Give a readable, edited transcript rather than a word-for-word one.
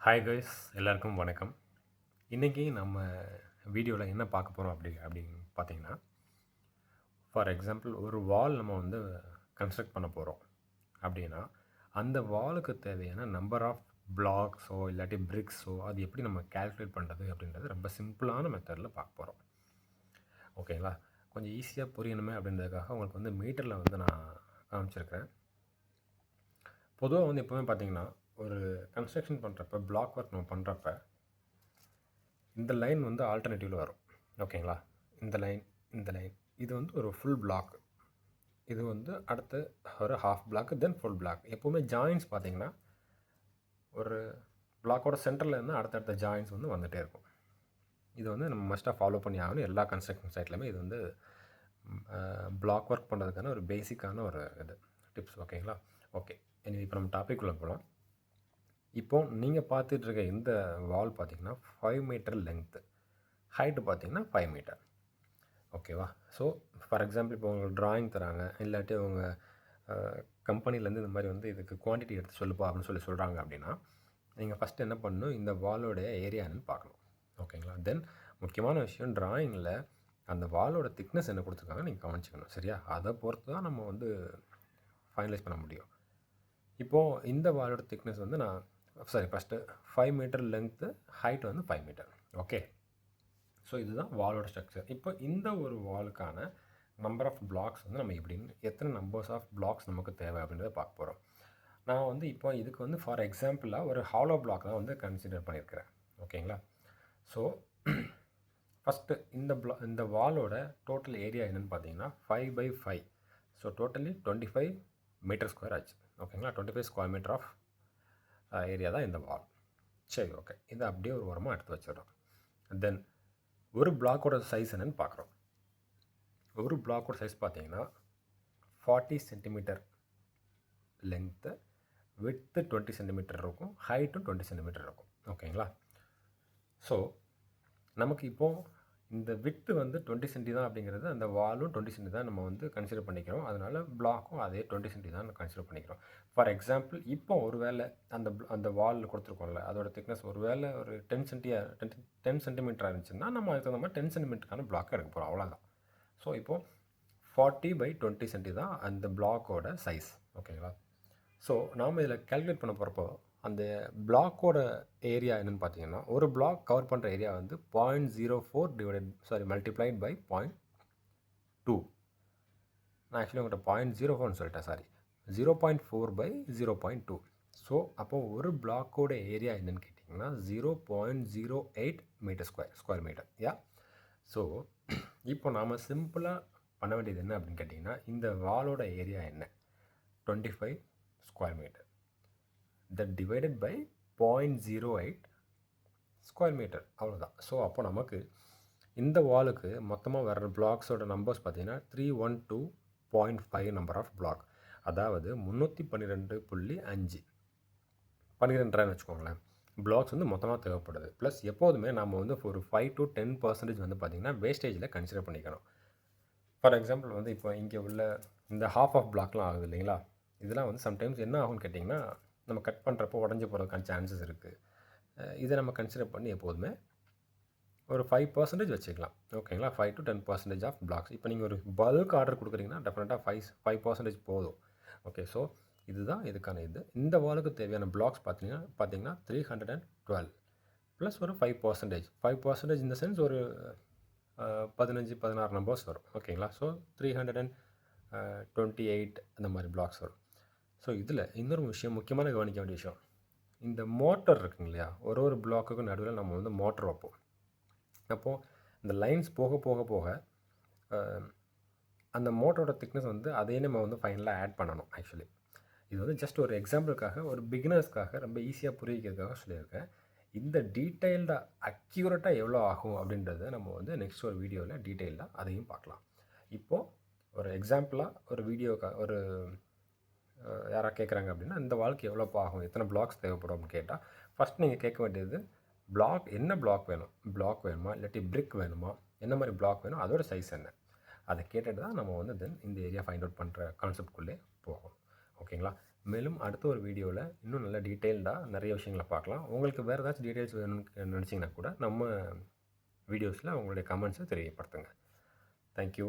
Hi guys, எல்லாருக்கும் வணக்கம். இன்றைக்கி நம்ம வீடியோவில் என்ன பார்க்க போகிறோம் அப்படின்னு பார்த்தீங்கன்னா, ஃபார் எக்ஸாம்பிள் ஒரு வால் நம்ம வந்து கன்ஸ்ட்ரக்ட் பண்ண போகிறோம் அப்படின்னா, அந்த வாலுக்கு தேவையான நம்பர் ஆஃப் பிளாக்ஸோ இல்லாட்டி பிரிக்ஸோ அது எப்படி நம்ம கால்குலேட் பண்ணுறது அப்படின்றது ரொம்ப சிம்பிளான மெத்தடில் பார்க்க போகிறோம். ஓகேங்களா? கொஞ்சம் ஈஸியாக புரியணுமே அப்படின்றதுக்காக உங்களுக்கு வந்து மீட்டரில் வந்து நான் காமிச்சிருக்கிறேன். பொதுவாக வந்து எப்போவுமே பார்த்தீங்கன்னா, ஒரு கன்ஸ்ட்ரக்ஷன் பண்ணுறப்ப பிளாக் ஒர்க் நம்ம பண்ணுறப்ப இந்த லைன் வந்து ஆல்டர்னேட்டிவில் வரும். ஓகேங்களா? இந்த லைன், இந்த லைன் இது வந்து ஒரு ஃபுல் பிளாக். இது வந்து அடுத்து ஒரு half block, then full block. எப்போவுமே ஜாயின்ஸ் பார்த்தீங்கன்னா, ஒரு பிளாக்கோட சென்டரில் இருந்து அடுத்தடுத்த ஜாயின்ஸ் வந்து வந்துகிட்டே இருக்கும். இது வந்து நம்ம மஸ்ட்டாக ஃபாலோ பண்ணி ஆகணும். எல்லா கன்ஸ்ட்ரக்ஷன் சைட்லையுமே இது வந்து பிளாக் ஒர்க் பண்ணுறதுக்கான ஒரு பேசிக்கான ஒரு இது டிப்ஸ். ஓகேங்களா? ஓகே, எனவே இப்போ நம்ம டாபிக் உள்ள போகலாம். இப்போது நீங்கள் பார்த்துட்டு இருக்க இந்த வால் பார்த்தீங்கன்னா 5 மீட்டர் லென்த்து, ஹைட்டு பார்த்தீங்கன்னா 5 மீட்டர். ஓகேவா? ஸோ ஃபார் எக்ஸாம்பிள் இப்போ உங்களுக்கு ட்ராயிங் தராங்க, இல்லாட்டி அவங்க கம்பெனிலேருந்து இந்த மாதிரி வந்து இதுக்கு குவான்டிட்டி எடுத்து சொல்லுப்பா அப்படின்னு சொல்கிறாங்க அப்படின்னா, நீங்கள் ஃபஸ்ட்டு என்ன பண்ணணும், இந்த வாலோடைய ஏரியா என்னன்னு பார்க்கணும். ஓகேங்களா? தென் முக்கியமான விஷயம், ட்ராயிங்கில் அந்த வாலோட திக்னஸ் என்ன கொடுத்துருக்காங்க நீங்கள் கவனிச்சிக்கணும். சரியா? அதை பொறுத்து தான் நம்ம வந்து ஃபைனலைஸ் பண்ண முடியும். இப்போது இந்த வாலோட திக்னஸ் வந்து ஃபஸ்ட்டு 5 மீட்டர் லென்த்து, ஹைட் வந்து 5 மீட்டர். ஓகே, ஸோ இதுதான் வாலோட ஸ்ட்ரக்சர். இப்போ இந்த ஒரு வாலுக்கான நம்பர் ஆஃப் பிளாக்ஸ் வந்து நம்ம எப்படின்னு, எத்தனை நம்பர்ஸ் ஆஃப் பிளாக்ஸ் நமக்கு தேவை அப்படின்றத பார்க்க போகிறோம். நான் வந்து இப்போ இதுக்கு வந்து ஃபார் எக்ஸாம்பிளாக ஒரு ஹாலோ பிளாக் தான் வந்து கன்சிடர் பண்ணியிருக்கிறேன். ஓகேங்களா? ஸோ ஃபஸ்ட்டு இந்த வாலோட டோட்டல் ஏரியா என்னென்னு பார்த்தீங்கன்னா 5/5. ஸோ டோட்டலி 25 மீட்டர் ஸ்கொயர் ஆச்சு. ஓகேங்களா? 25 ஸ்கொயர் மீட்டர் ஆஃப் ஏரியா தான் இந்த வால். சரி, ஓகே, இதை அப்படியே ஒரு ஓரமாக எடுத்து வச்சிடறோம். தென் ஒரு பிளாக்கோட சைஸ் என்னென்னு பார்க்குறோம். ஒரு பிளாக்கோட சைஸ் பார்த்தீங்கன்னா 40 சென்டிமீட்டர் லென்த்து, விட்த்து 20 சென்டிமீட்டர் இருக்கும், ஹைட்டும் 20 சென்டிமீட்டர் இருக்கும். ஓகேங்களா? ஸோ நமக்கு இப்போது இந்த விட்த்து வந்து 20 சென்டி தான் அப்படிங்கிறது, அந்த வாலும் 20 சென்டி தான் நம்ம வந்து கன்சிடர் பண்ணிக்கிறோம். அதனால் பிளாக்கும் அதே 20 சென்டி தான் கன்சிடர் பண்ணிக்கிறோம். ஃபார் எக்ஸாம்பிள் இப்போ ஒரு வேளை அந்த வால் கொடுத்துருக்கோம்ல, அதோட திக்னஸ் ஒரு வேளை ஒரு 10 சென்டிமீட்டராக இருந்துச்சுன்னா, நம்ம அதுக்கு தகுந்த மாதிரி 10 சென்டிமீட்டருக்கான பிளாக்கை எடுக்க போகிறோம். அவ்வளோதான். ஸோ இப்போது 40/20 சென்டி தான் அந்த பிளாக்கோட சைஸ். ஓகேங்களா? ஸோ நாம் இதில் கால்குலேட் பண்ண போகிறப்போ அந்த பிளாக்கோட ஏரியா என்னென்னு பார்த்தீங்கன்னா, ஒரு பிளாக் கவர் பண்ணுற ஏரியா வந்து 0.04 மல்டிப்ளைட் பை 0.2. நான் ஆக்சுவலி உங்கள்கிட்ட 0.04 சொல்லிட்டேன், சாரி, 0.4/0.2. ஸோ அப்போது ஒரு பிளாக்கோட ஏரியா என்னென்னு கேட்டிங்கன்னா 0.08 ஸ்கொயர் மீட்டர். யா, ஸோ இப்போ நாம் சிம்பிளாக பண்ண வேண்டியது என்ன அப்படின்னு கேட்டிங்கன்னா, இந்த வாலோட ஏரியா என்ன, 25 square metre, that divided by 0.08 square metre, அவ்வளோதான். ஸோ அப்போ நமக்கு இந்த வாலுக்கு மொத்தமாக வர்ற பிளாக்ஸோட நம்பர்ஸ் பார்த்தீங்கன்னா 312.5 நம்பர் ஆஃப் பிளாக், அதாவது 312.5 12 வச்சுக்கோங்களேன், பிளாக்ஸ் வந்து மொத்தமாக தேவைப்படுது. ப்ளஸ் எப்போதுமே நம்ம வந்து ஒரு 5 to 10% வந்து பார்த்திங்கன்னா வேஸ்டேஜில் கன்சிடர் பண்ணிக்கணும். ஃபார் எக்ஸாம்பிள் வந்து இப்போ இங்கே உள்ள இந்த ஹாஃப் ஆஃப் பிளாக்லாம் ஆகுது இல்லைங்களா, இதெல்லாம் வந்து சம்டைம்ஸ் என்ன ஆகும்னு கேட்டிங்கன்னா, நம்ம கட் பண்ணுறப்போ உடஞ்சி போகிறதுக்கான சான்சஸ் இருக்குது. இதை நம்ம கன்சிடர் பண்ணி எப்போதுமே ஒரு 5% வச்சுக்கலாம். ஓகேங்களா? 5 to 10% ஆஃப் பிளாக்ஸ். இப்போ நீங்கள் ஒரு பல்க் ஆர்டர் கொடுக்குறீங்கன்னா டெஃபினட்டாக 5% போதும். ஓகே, ஸோ இதுதான் இதுக்கான இது. இந்த வாலுக்கு தேவையான பிளாக்ஸ் பார்த்தீங்கன்னா 312 ப்ளஸ் ஒரு 5% இந்த சென்ஸ் ஒரு 15-16 நம்பர்ஸ் வரும். ஓகேங்களா? ஸோ 328 அந்த மாதிரி பிளாக்ஸ் வரும். ஸோ இதில் இன்னொரு விஷயம், முக்கியமான கவனிக்க வேண்டிய விஷயம், இந்த மோட்டர் இருக்குங்க இல்லையா, ஒரு பிளாக்குக்கும் நடுவில் நம்ம வந்து மோட்டர் வைப்போம். அப்போது இந்த லைன்ஸ் போக போக போக அந்த மோட்டரோட திக்னஸ் வந்து அதையே நம்ம வந்து ஃபைனலாக ஆட் பண்ணணும். ஆக்சுவலி இது வந்து ஜஸ்ட் ஒரு எக்ஸாம்பிளுக்காக, ஒரு பிகினர்ஸ்க்காக ரொம்ப ஈஸியாக புரிவிக்கிறதுக்காக சொல்லியிருக்கேன். இந்த டீட்டெயில்டாக அக்யூரேட்டாக எவ்வளோ ஆகும் அப்படின்றத நம்ம வந்து நெக்ஸ்ட் ஒரு வீடியோவில் டீட்டெயிலாக அதையும் பார்க்கலாம். இப்போது ஒரு எக்ஸாம்பிளாக ஒரு வீடியோக்காக யாராக கேட்குறாங்க அப்படின்னா, இந்த வாழ்க்கை எவ்வளோப்பா ஆகும், எத்தனை பிளாக்ஸ் தேவைப்படும் அப்படின்னு கேட்டால், ஃபஸ்ட் நீங்கள் கேட்க வேண்டியது என்ன பிளாக் வேணும், பிளாக் வேணுமா இல்லாட்டி பிரிக் வேணுமா, என்ன மாதிரி பிளாக் வேணும், அதோட சைஸ் என்ன, அதை கேட்டுட்டு தான் நம்ம வந்து தென் இந்த ஏரியா ஃபைண்ட் அவுட் பண்ணுற கான்செப்ட்குள்ளே போகும். ஓகேங்களா? மேலும் அடுத்த ஒரு வீடியோவில் இன்னும் நல்லா டீட்டெயில்டாக நிறைய விஷயங்களை பார்க்கலாம். உங்களுக்கு வேறு ஏதாச்சும் டீட்டெயில்ஸ் வேணும்னு நினச்சிங்கன்னா கூட நம்ம வீடியோஸில் உங்களுடைய கமெண்ட்ஸை தெரியப்படுத்துங்க. தேங்க்யூ.